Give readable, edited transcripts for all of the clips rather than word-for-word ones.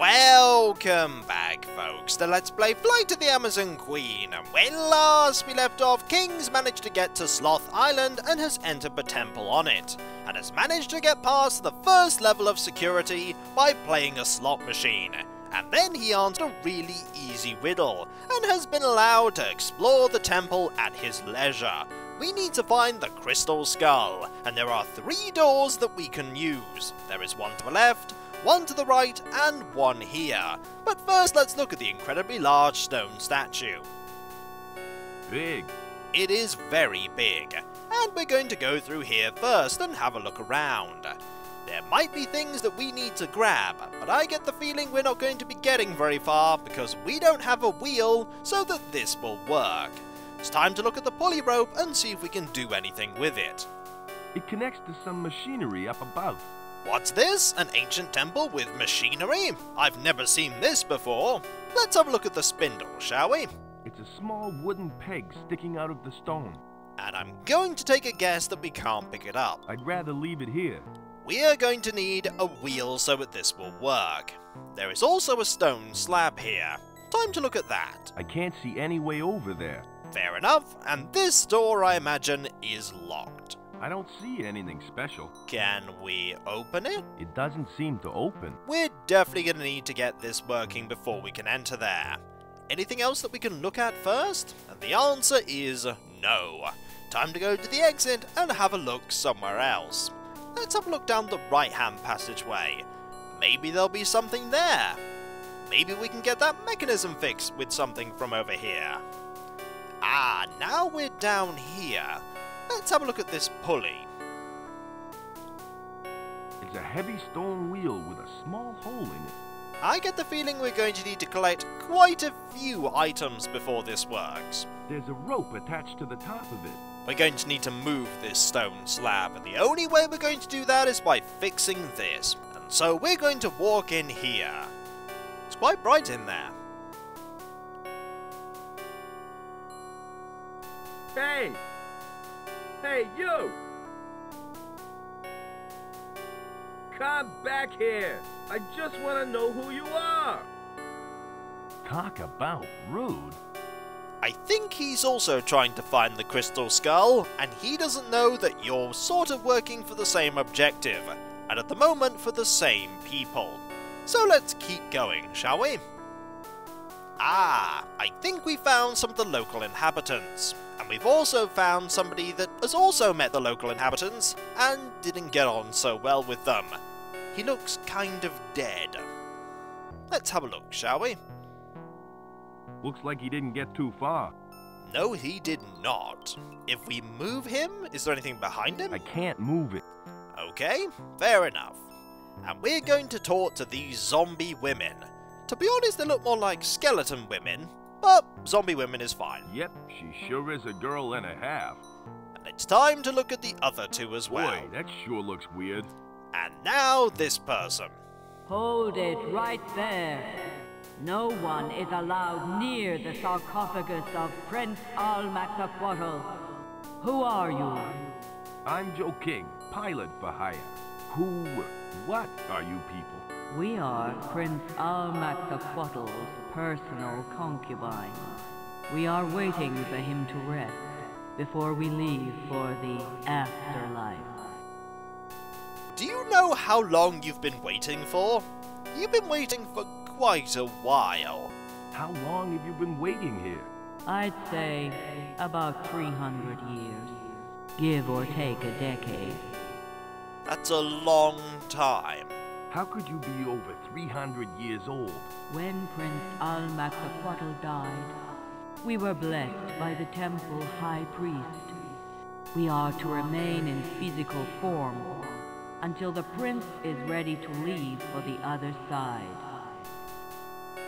Welcome back, folks, to Let's Play Flight of the Amazon Queen. When last we left off, King's managed to get to Sloth Island and has entered the temple on it, and has managed to get past the first level of security by playing a slot machine. And then he answered a really easy riddle, and has been allowed to explore the temple at his leisure. We need to find the Crystal Skull, and there are 3 doors that we can use. There is one to the left, one to the right, and one here. But first, let's look at the incredibly large stone statue. Big. It is very big, and we're going to go through here first and have a look around. There might be things that we need to grab, but I get the feeling we're not going to be getting very far because we don't have a wheel so that this will work. It's time to look at the pulley rope and see if we can do anything with it. It connects to some machinery up above. What's this? An ancient temple with machinery? I've never seen this before. Let's have a look at the spindle, shall we? It's a small wooden peg sticking out of the stone. And I'm going to take a guess that we can't pick it up. I'd rather leave it here. We are going to need a wheel so that this will work. There is also a stone slab here. Time to look at that. I can't see any way over there. Fair enough, and this door, I imagine, is locked. I don't see anything special. Can we open it? It doesn't seem to open. We're definitely going to need to get this working before we can enter there. Anything else that we can look at first? And the answer is no. Time to go to the exit and have a look somewhere else. Let's have a look down the right-hand passageway. Maybe there'll be something there. Maybe we can get that mechanism fixed with something from over here. Ah, now we're down here. Let's have a look at this pulley. It's a heavy stone wheel with a small hole in it. I get the feeling we're going to need to collect quite a few items before this works. There's a rope attached to the top of it. We're going to need to move this stone slab, and the only way we're going to do that is by fixing this. And so we're going to walk in here. It's quite bright in there. Hey! Hey, you! Come back here! I just want to know who you are! Talk about rude. I think he's also trying to find the Crystal Skull, and he doesn't know that you're sort of working for the same objective, and at the moment for the same people. So let's keep going, shall we? Ah, I think we found some of the local inhabitants. And we've also found somebody that has also met the local inhabitants and didn't get on so well with them. He looks kind of dead. Let's have a look, shall we? Looks like he didn't get too far. No, he did not. If we move him, is there anything behind him? I can't move it. Okay, fair enough. And we're going to talk to these zombie women. To be honest, they look more like skeleton women, but zombie women is fine. Yep, she sure is a girl and a half. And it's time to look at the other 2 as well. Boy, that sure looks weird. And now this person. Hold it right there. No one is allowed near the sarcophagus of Prince Al-Mactaquatl. Who are you? I'm Joe King, pilot for hire. What are you people? We are Prince Al-Mactaquatl's personal concubines. We are waiting for him to rest before we leave for the afterlife. Do you know how long you've been waiting for? You've been waiting for quite a while. How long have you been waiting here? I'd say about 300 years, give or take a decade. That's a long time. How could you be over 300 years old? When Prince Al-Mactaquatl died, we were blessed by the temple high priest. We are to remain in physical form until the prince is ready to leave for the other side.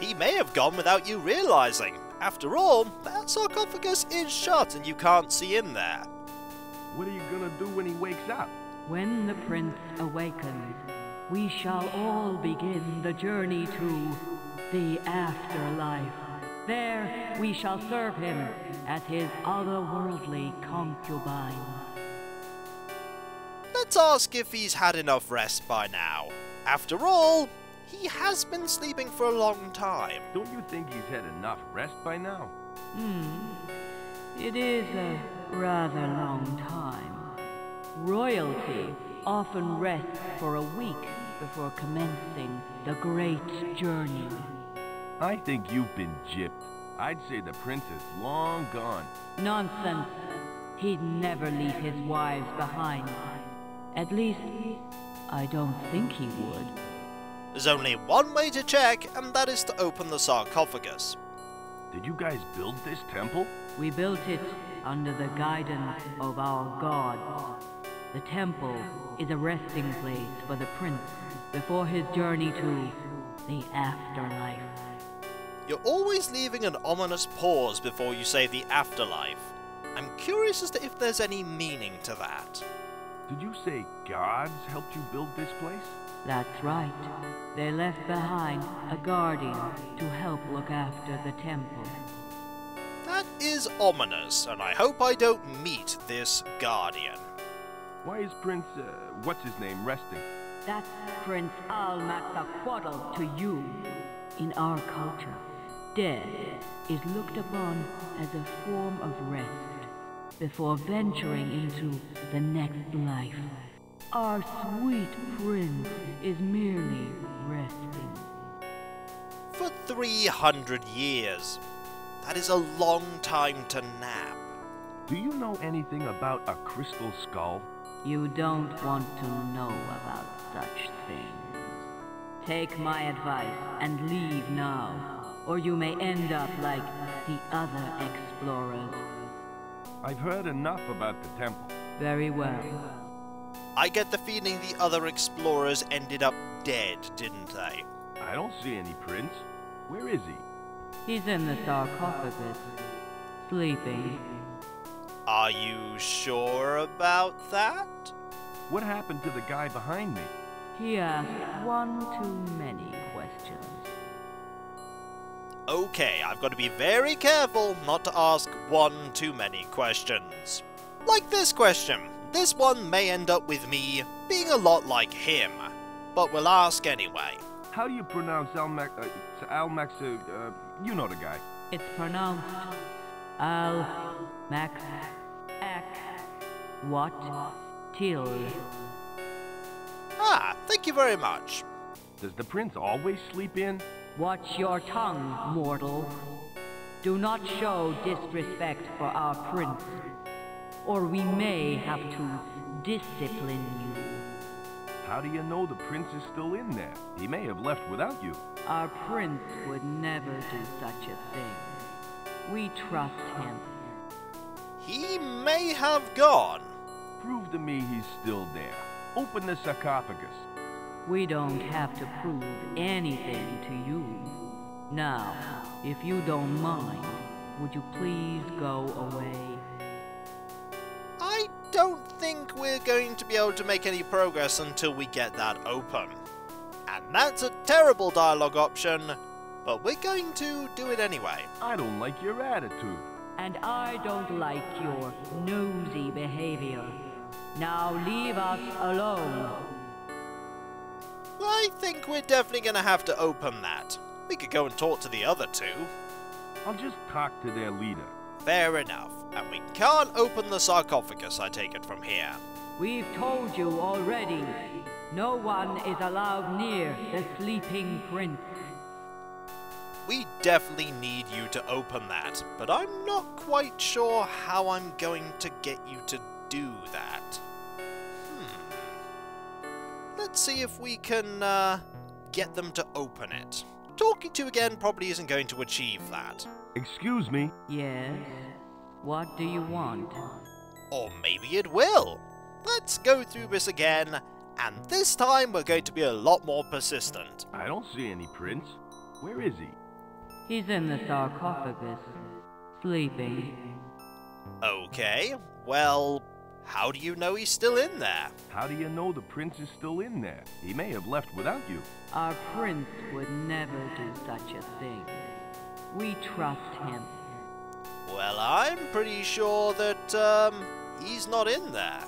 He may have gone without you realizing. After all, that sarcophagus is shut and you can't see in there. What are you gonna do when he wakes up? When the prince awakens, we shall all begin the journey to the afterlife. There we shall serve him as his otherworldly concubine. Let's ask if he's had enough rest by now. After all, He has been sleeping for a long time. Don't you think he's had enough rest by now? It is a rather long time. Royalty often rests for a week before commencing the great journey. I think you've been gypped. I'd say the prince is long gone. Nonsense. He'd never leave his wives behind. At least, I don't think he would. There's only one way to check, and that is to open the sarcophagus. Did you guys build this temple? We built it under the guidance of our gods. The temple is a resting place for the prince before his journey to the afterlife. You're always leaving an ominous pause before you say the afterlife. I'm curious as to if there's any meaning to that. Did you say gods helped you build this place? That's right. They left behind a guardian to help look after the temple. That is ominous, and I hope I don't meet this guardian. Why is Prince, what's-his-name resting? That's Prince Al-Maktaquaddle to you. In our culture, death is looked upon as a form of rest before venturing into the next life. Our sweet prince is merely resting. For 300 years. That is a long time to nap. Do you know anything about a crystal skull? You don't want to know about such things. Take my advice and leave now, or you may end up like the other explorers. I've heard enough about the temple. Very well. I get the feeling the other explorers ended up dead, didn't they? I don't see any prince. Where is he? He's in the sarcophagus, sleeping. Are you sure about that? What happened to the guy behind me? He asked one too many questions. Okay, I've got to be very careful not to ask one too many questions. Like this question. This one may end up with me being a lot like him, but we'll ask anyway. How do you pronounce you know the guy. It's pronounced Al-Max-Ak-Wat-Til. Ah, thank you very much. Does the prince always sleep in? Watch your tongue, mortal. Do not show disrespect for our prince, or we may have to discipline you. How do you know the prince is still in there? He may have left without you. Our prince would never do such a thing. We trust him. He may have gone. Prove to me he's still there. Open the sarcophagus. We don't have to prove anything to you. Now, if you don't mind, would you please go away? I don't think we're going to be able to make any progress until we get that open. And that's a terrible dialogue option, but we're going to do it anyway. I don't like your attitude. And I don't like your nosy behavior. Now leave us alone. I think we're definitely going to have to open that. We could go and talk to the other two. I'll just talk to their leader. Fair enough. And we can't open the sarcophagus, I take it from here. We've told you already. No one is allowed near the sleeping prince. We definitely need you to open that, but I'm not quite sure how I'm going to get you to do that. Let's see if we can get them to open it. Talking to you again probably isn't going to achieve that. Excuse me? Yes? What do you want? Or maybe it will. Let's go through this again, and this time we're going to be a lot more persistent. I don't see any prince. Where is he? He's in the sarcophagus, sleeping. Okay, well, how do you know he's still in there? How do you know the prince is still in there? He may have left without you. Our prince would never do such a thing. We trust him. Well, I'm pretty sure that, he's not in there.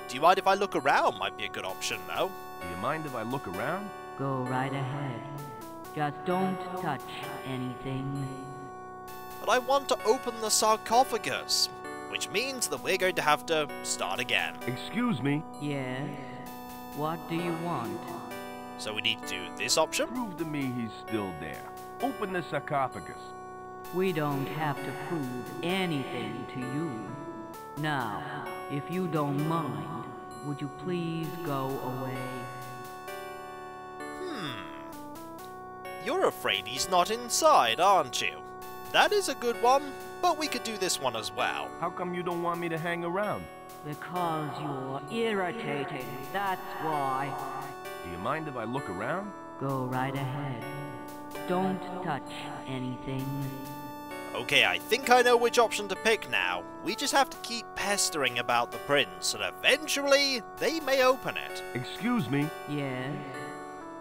Do you mind if I look around? Might be a good option, though. Do you mind if I look around? Go right ahead. Just don't touch anything. But I want to open the sarcophagus, which means that we're going to have to start again. Excuse me? Yes? What do you want? So we need to do this option? Prove to me he's still there. Open the sarcophagus. We don't have to prove anything to you. Now, if you don't mind, would you please go away? You're afraid he's not inside, aren't you? That is a good one, but we could do this one as well. How come you don't want me to hang around? Because you're irritating, that's why. Do you mind if I look around? Go right ahead. Don't touch anything. Okay, I think I know which option to pick now. We just have to keep pestering about the prince, and eventually they may open it. Excuse me? Yes?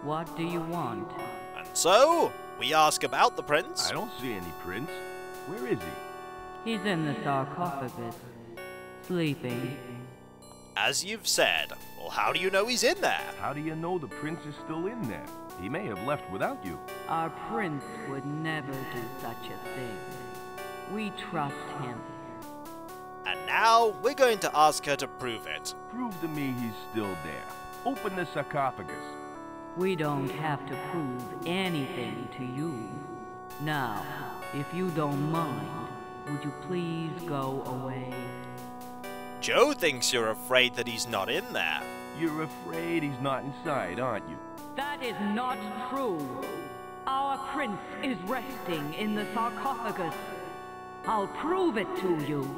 What do you want? And so, we ask about the prince. I don't see any prince. Where is he? He's in the sarcophagus, sleeping. As you've said. Well, how do you know he's in there? How do you know the prince is still in there? He may have left without you. Our prince would never do such a thing. We trust him. And now, we're going to ask her to prove it. Prove to me he's still there. Open the sarcophagus. We don't have to prove anything to you. Now, if you don't mind, would you please go away? Joe thinks you're afraid that he's not in there. You're afraid he's not inside, aren't you? That is not true. Our prince is resting in the sarcophagus. I'll prove it to you.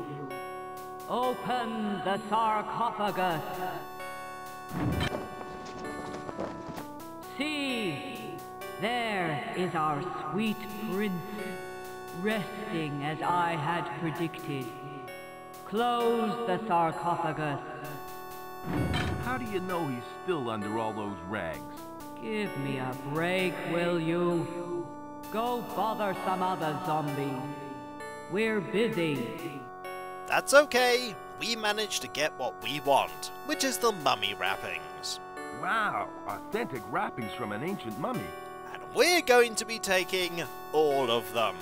Open the sarcophagus. See, there is our sweet prince, resting as I had predicted. Close the sarcophagus. How do you know he's still under all those rags? Give me a break, will you? Go bother some other zombies. We're busy. That's okay. We managed to get what we want, which is the mummy wrappings. Wow, authentic wrappings from an ancient mummy. And we're going to be taking all of them.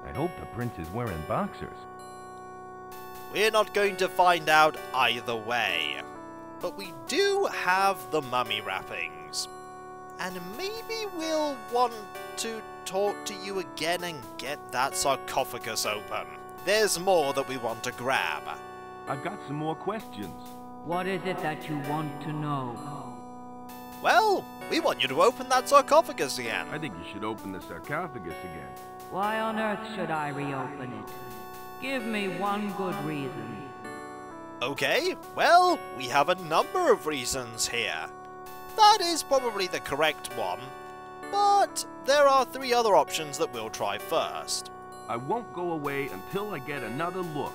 I hope the prince is wearing boxers. We're not going to find out either way. But we do have the mummy wrappings. And maybe we'll want to talk to you again and get that sarcophagus open. There's more that we want to grab. I've got some more questions. What is it that you want to know? Well, we want you to open that sarcophagus again. I think you should open the sarcophagus again. Why on earth should I reopen it? Give me one good reason. Okay, well, we have a number of reasons here. That is probably the correct one, but there are 3 other options that we'll try first. I won't go away until I get another look.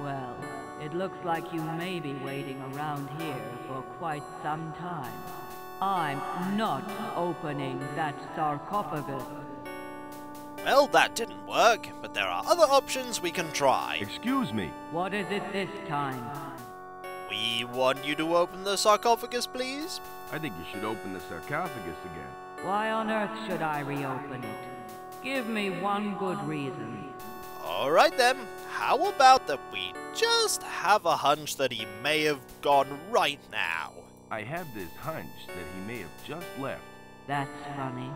Well, it looks like you may be waiting around here for quite some time. I'm not opening that sarcophagus. Well, that didn't work, but there are other options we can try. Excuse me. What is it this time? We want you to open the sarcophagus, please. I think you should open the sarcophagus again. Why on earth should I reopen it? Give me one good reason. Alright then, how about that we just have a hunch that he may have gone right now? I have this hunch that he may have just left. That's funny,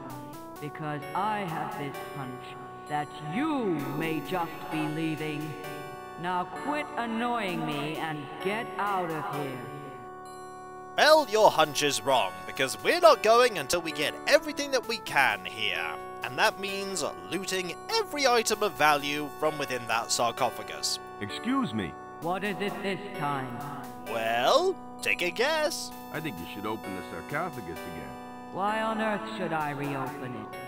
because I have this hunch that you may just be leaving. Now quit annoying me and get out of here. Well, your hunch is wrong, because we're not going until we get everything that we can here. And that means looting every item of value from within that sarcophagus. Excuse me. What is it this time? Well, take a guess. I think you should open the sarcophagus again. Why on earth should I reopen it?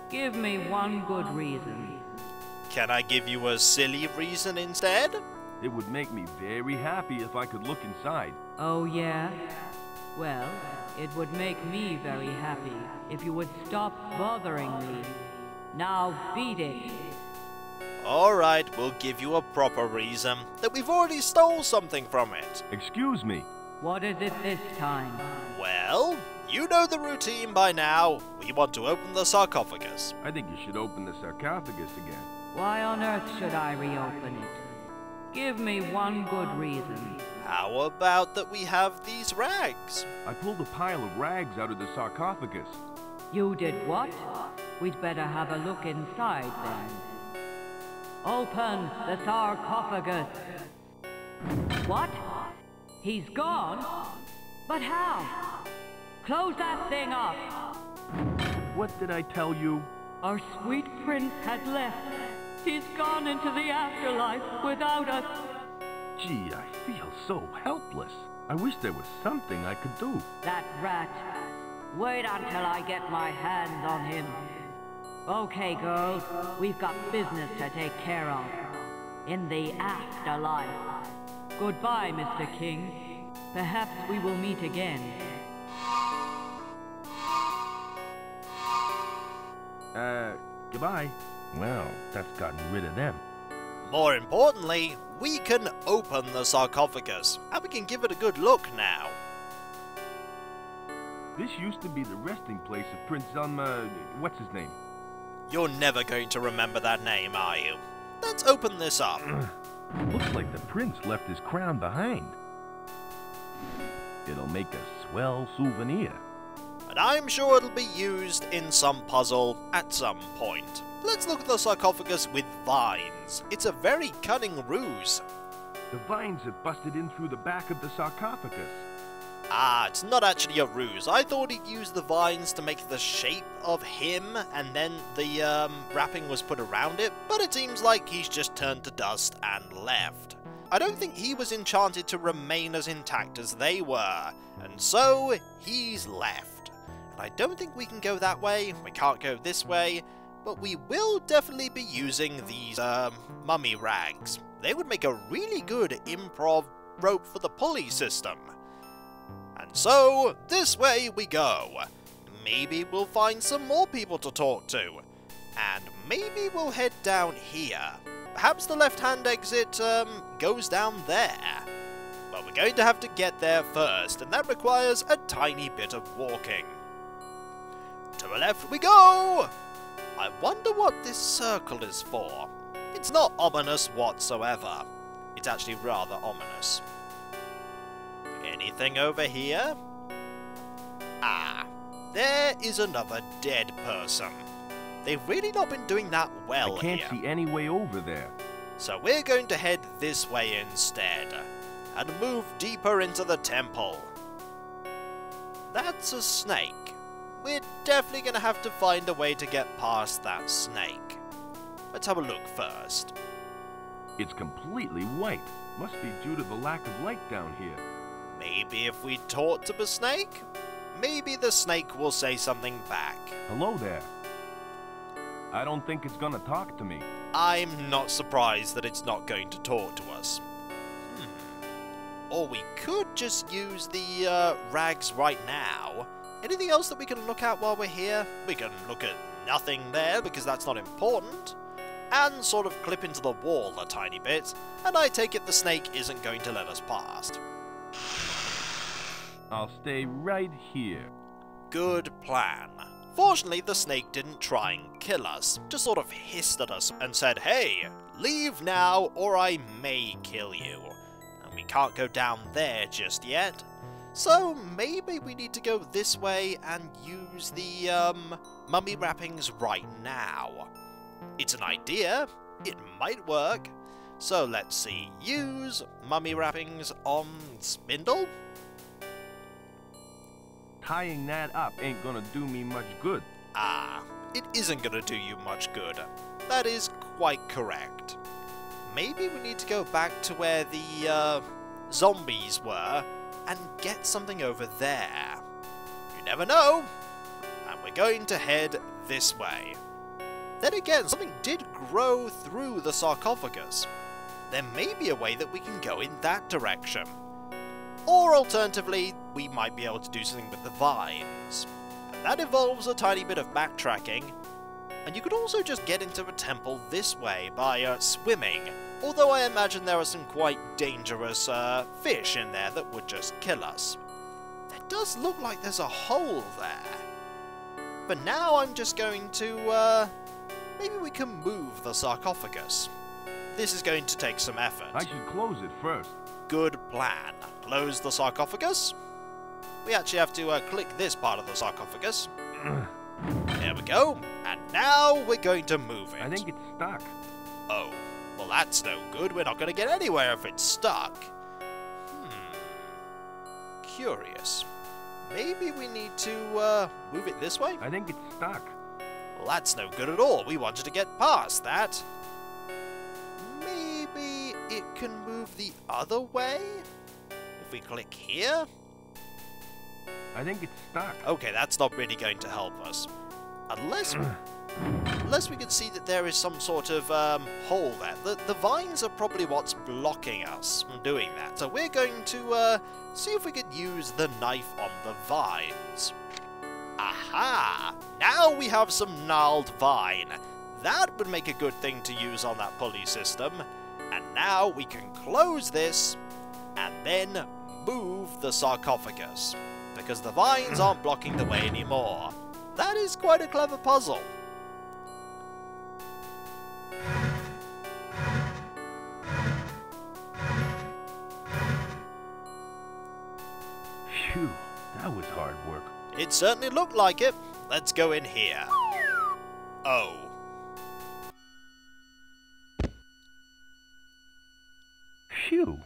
Give me one good reason. Can I give you a silly reason instead? It would make me very happy if I could look inside. Oh yeah? Well, it would make me very happy if you would stop bothering me. Now beat it. Alright, we'll give you a proper reason that we've already stole something from it. Excuse me. What is it this time? Well, you know the routine by now. We want to open the sarcophagus. I think you should open the sarcophagus again. Why on earth should I reopen it? Give me one good reason. How about that we have these rags? I pulled a pile of rags out of the sarcophagus. You did what? We'd better have a look inside then. Open the sarcophagus. What? He's gone? But how? Close that thing up. What did I tell you? Our sweet prince has left. He's gone into the afterlife without us. Gee, I feel so helpless. I wish there was something I could do. That rat. Wait until I get my hands on him. Okay, girls, we've got business to take care of. In the afterlife. Goodbye, Mr. King. Perhaps we will meet again. Goodbye. Well, that's gotten rid of them. More importantly, we can open the sarcophagus, and we can give it a good look now. This used to be the resting place of Prince what's his name? You're never going to remember that name, are you? Let's open this up. Looks like the prince left his crown behind. It'll make a swell souvenir. And I'm sure it'll be used in some puzzle at some point. Let's look at the sarcophagus with vines. It's a very cunning ruse. The vines have busted in through the back of the sarcophagus. Ah, it's not actually a ruse. I thought he'd use the vines to make the shape of him, and then the wrapping was put around it, but it seems like he's just turned to dust and left. I don't think he was enchanted to remain as intact as they were, and so he's left. And I don't think we can go that way, we can't go this way, but we will definitely be using these mummy rags. They would make a really good improv rope for the pulley system. And so, this way we go. Maybe we'll find some more people to talk to. And maybe we'll head down here. Perhaps the left-hand exit goes down there. But we're going to have to get there first, and that requires a tiny bit of walking. To the left we go! I wonder what this circle is for. It's not ominous whatsoever. It's actually rather ominous. Anything over here? Ah, there is another dead person. They've really not been doing that well here. I can't see any way over there. So we're going to head this way instead, and move deeper into the temple. That's a snake. We're definitely going to have to find a way to get past that snake. Let's have a look first. It's completely white. Must be due to the lack of light down here. Maybe if we talk to the snake, maybe the snake will say something back. Hello there. I don't think it's gonna talk to me. I'm not surprised that it's not going to talk to us. Or we could just use the rags right now. Anything else that we can look at while we're here? We can look at nothing there because that's not important. And sort of clip into the wall a tiny bit, and I take it the snake isn't going to let us past. I'll stay right here. Good plan. Fortunately, the snake didn't try and kill us, just sort of hissed at us and said, "Hey, leave now or I may kill you." And we can't go down there just yet. So maybe we need to go this way and use the mummy wrappings right now. It's an idea, it might work. So let's see, use mummy wrappings on spindle? Tying that up ain't gonna do me much good. Ah, it isn't gonna do you much good. That is quite correct. Maybe we need to go back to where the zombies were and get something over there. You never know. And we're going to head this way. Then again, something did grow through the sarcophagus. There may be a way that we can go in that direction. Or alternatively, we might be able to do something with the vines. And that involves a tiny bit of backtracking. And you could also just get into the temple this way by swimming, although I imagine there are some quite dangerous fish in there that would just kill us. There does look like there's a hole there. But now I'm just going to, maybe we can move the sarcophagus. This is going to take some effort. I should close it first. Good plan. Close the sarcophagus. We actually have to click this part of the sarcophagus. There we go. And now we're going to move it. I think it's stuck. Oh, well that's no good. We're not going to get anywhere if it's stuck. Curious. Maybe we need to move it this way? I think it's stuck. Well, that's no good at all. We wanted to get past that. Maybe it can move the other way? If we click here? I think it's stuck. Okay, that's not really going to help us. Unless we can see that there is some sort of hole there. The vines are probably what's blocking us from doing that. So we're going to see if we can use the knife on the vines. Aha! Now we have some gnarled vine. That would make a good thing to use on that pulley system. And now we can close this and then move the sarcophagus, because the vines aren't blocking the way anymore. That is quite a clever puzzle. Phew, that was hard work. It certainly looked like it. Let's go in here. Oh. Phew.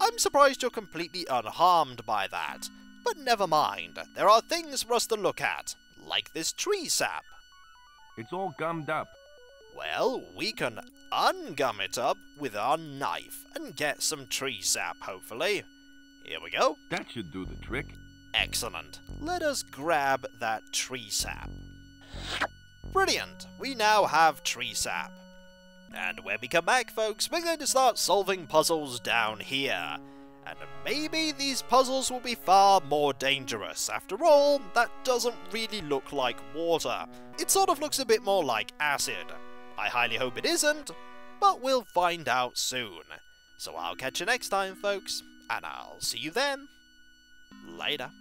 I'm surprised you're completely unharmed by that. But never mind. There are things for us to look at, like this tree sap. It's all gummed up. Well, we can ungum it up with our knife and get some tree sap, hopefully. Here we go. That should do the trick. Excellent. Let us grab that tree sap. Brilliant. We now have tree sap. And when we come back, folks, we're going to start solving puzzles down here. And maybe these puzzles will be far more dangerous. After all, that doesn't really look like water. It sort of looks a bit more like acid. I highly hope it isn't, but we'll find out soon. So I'll catch you next time, folks, and I'll see you then. Later.